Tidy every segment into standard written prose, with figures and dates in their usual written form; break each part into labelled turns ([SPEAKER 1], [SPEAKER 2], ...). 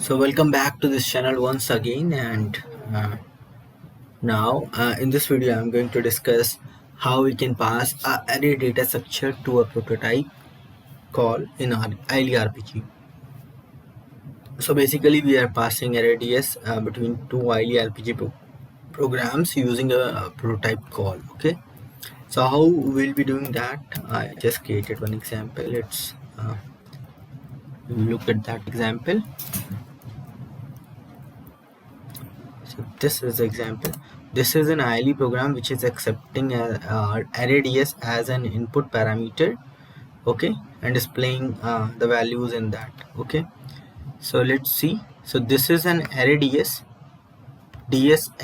[SPEAKER 1] So welcome back to this channel once again, and now in this video I'm going to discuss how we can pass a array data structure to a prototype call in our ILE RPG. So basically we are passing array DS between two ILE RPG programs using a prototype call. Okay, so how we'll be doing that? I just created one example. Let's look at that example. So this is the example. This is an ILE program which is accepting array DS as an input parameter, okay, and displaying the values in that. Okay, so let's see. So this is an array DS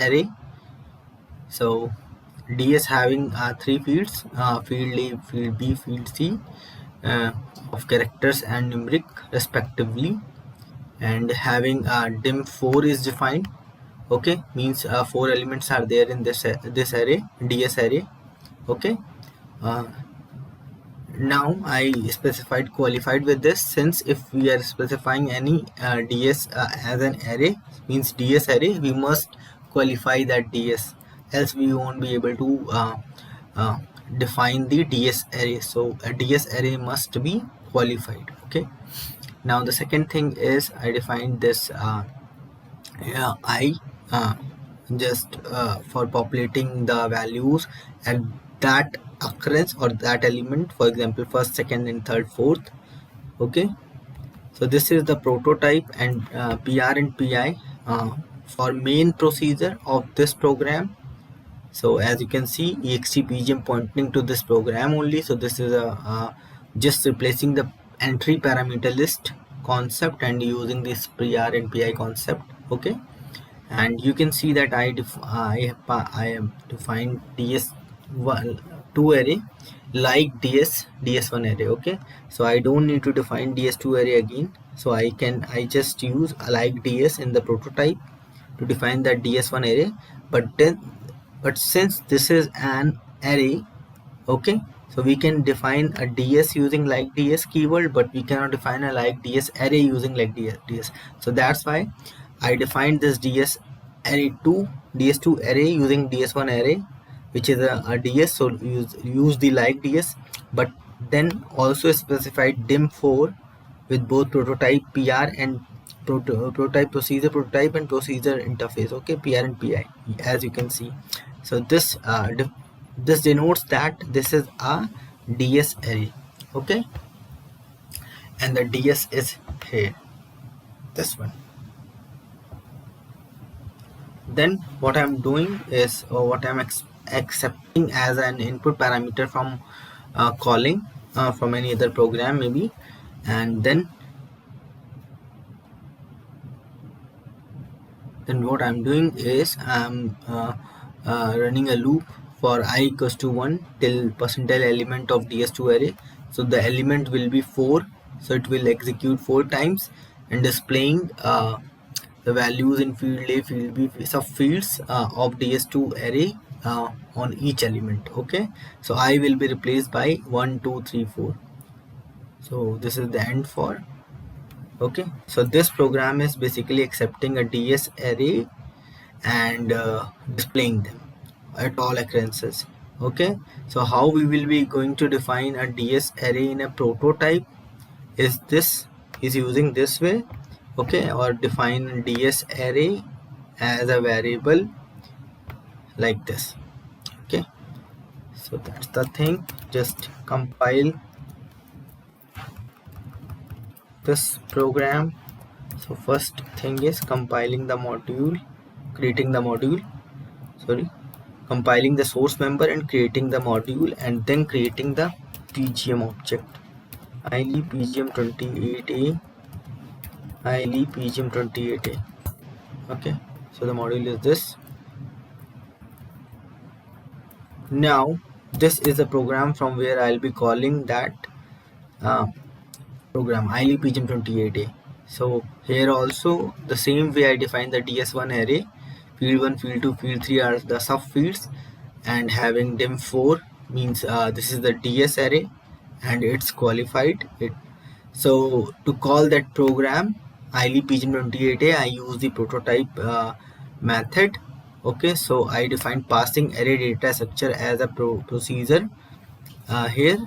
[SPEAKER 1] array. So DS having three fields: field A, field B, field C, uh, of characters and numeric respectively, and having dim4 is defined. Okay, means four elements are there in this array, DS array. Okay, uh, now I specified qualified with this, since if we are specifying any DS as an array, means DS array, we must qualify that DS, else we won't be able to uh, define the DS array. So a DS array must be qualified. Okay, now the second thing is I defined this I just for populating the values at that occurrence or that element, for example first, second and third, fourth. Okay, so this is the prototype and PR and PI for main procedure of this program. So as you can see, ext pgm pointing to this program only. So this is a just replacing the entry parameter list concept and using this PR and PI concept. Okay, and you can see that I have defined DS2 array like DS1 array. Okay, so I don't need to define DS2 array again. So I just use like DS in the prototype to define that DS1 array. But since this is an array, okay, so we can define a DS using like DS keyword, but we cannot define a like DS array using like DS. So that's why I defined this DS2 array using DS1 array, which is a DS. So use the like DS, but then also specified dim4 with both prototype PR and prototype and procedure interface. Okay, PR and PI, as you can see. So this denotes that this is a DS array. Okay, and the DS is here, this one. Then what I'm doing is, or what I'm accepting as an input parameter from calling from any other program maybe, and then what I'm doing is I'm running a loop for I equals to 1 till percentile element of DS2 array. So the element will be 4, so it will execute 4 times and displaying the values in field A, field B, subfields of DS2 array on each element. Okay, so I will be replaced by 1, 2, 3, 4. So this is the end for. Okay, so this program is basically accepting a DS array and displaying them at all occurrences. Okay, so how we will be going to define a DS array in a prototype is using this way. Okay, or define DS array as a variable like this. Okay, so that's the thing. Just compile this program. So first thing is compiling the module, creating the module, compiling the source member and creating the module, and then creating the PGM object. ILE PGM28A, ILE PGM28A. Okay, so the module is this. Now this is a program from where I'll be calling that program ILE PGM28A. So here also the same way I define the DS1 array. Field 1, field 2, field 3 are the subfields, and having dim4 means this is the DS array and it's qualified. So to call that program, ILE PGM28A, I use the prototype method. Okay, so I define passing array data structure as a procedure here,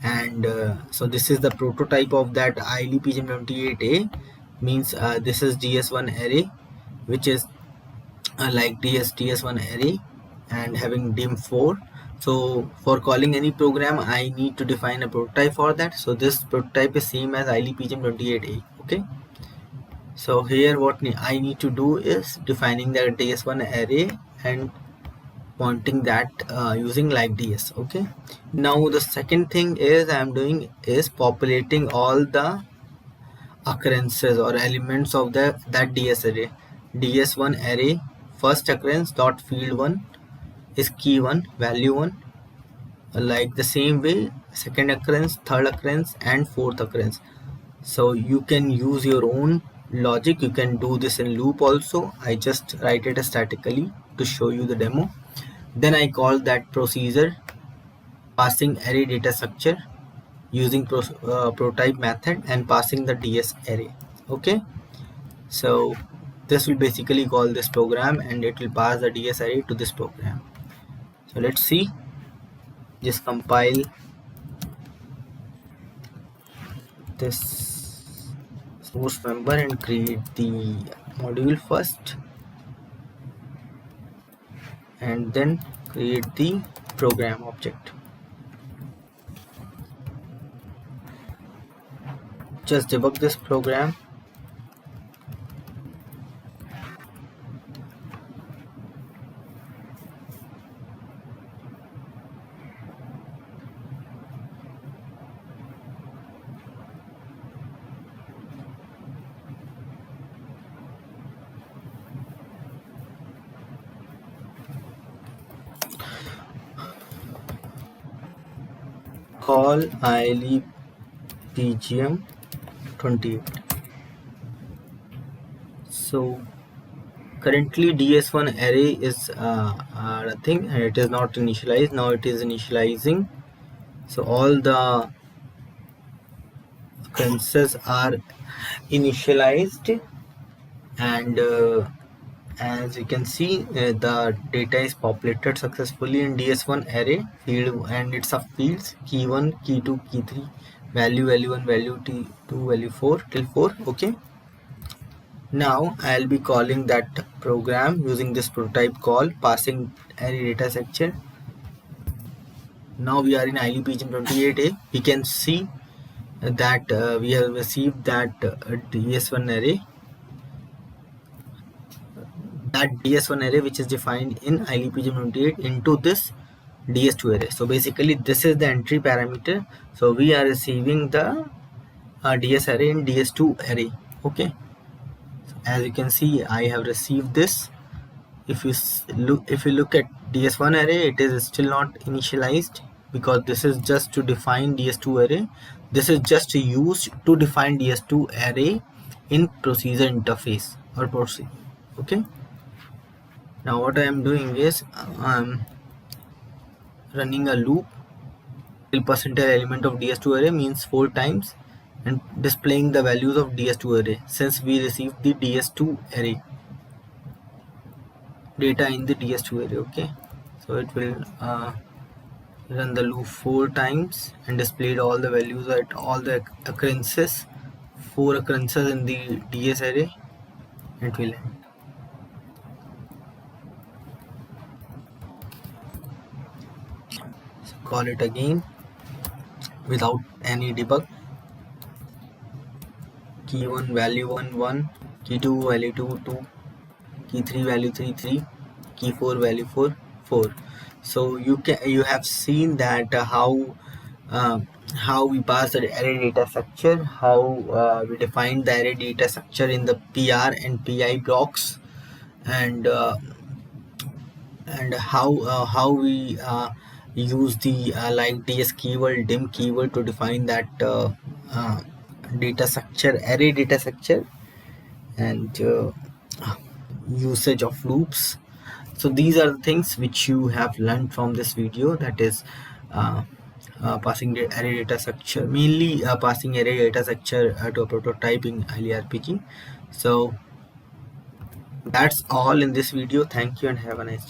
[SPEAKER 1] and so this is the prototype of that ILE PGM28A. Means this is DS1 array, which is like DS1 array and having dim4. So for calling any program, I need to define a prototype for that. So this prototype is same as ILE PGM28A. Okay, so here what I need to do is defining the DS1 array and pointing that using like ds. Okay, now the second thing is I'm doing is populating all the occurrences or elements of that ds array. DS1 array first occurrence dot field 1 is key 1 value 1, like the same way second occurrence, third occurrence and fourth occurrence. So you can use your own logic, you can do this in loop also. I just write it statically to show you the demo. Then I call that procedure passing array data structure using prototype method and passing the ds array. Okay, so this will basically call this program and it will pass the ds array to this program. So let's see, just compile this source member and create the module first and then create the program object. Just debug this program. Call ILE PGM28. So currently DS1 array is nothing and it is not initialized. Now it is initializing. So all the occurrences are initialized and as you can see the data is populated successfully in DS1 array field, and it's of fields key 1 key 2 key 3 value 1 value 2 value 4 till 4. Okay, now I'll be calling that program using this prototype call passing array data structure. Now we are in ILE PGM28A. We can see that we have received that DS1 array, which is defined in ILE PGM28 into this DS2 array. So basically this is the entry parameter. So we are receiving the DS array in DS2 array. Okay, so as you can see I have received this. If you look at DS1 array, it is still not initialized because this is just to define DS2 array. This is just used to define DS2 array in procedure interface or procedure. Okay, now what I am doing is I'm running a loop till percentile element of DS2 array means 4 times and displaying the values of DS2 array since we received the DS2 array data in the DS2 array. Okay, so it will run the loop 4 times and displayed all the values at all the occurrences, 4 occurrences in the DS array, and it will end. So call it again without any debug. Key 1 value 1 1, key 2 value 2 2, key 3 value 3 3, key 4 value 4 4. So you have seen that how we pass the array data structure, how we define the array data structure in the PR and PI blocks, and how we use the like ds keyword, dim keyword to define that data structure, array data structure, and usage of loops. So these are the things which you have learned from this video, that is passing the array data structure, mainly passing array data structure to a prototype in ILRPG. So that's all in this video. Thank you and have a nice time.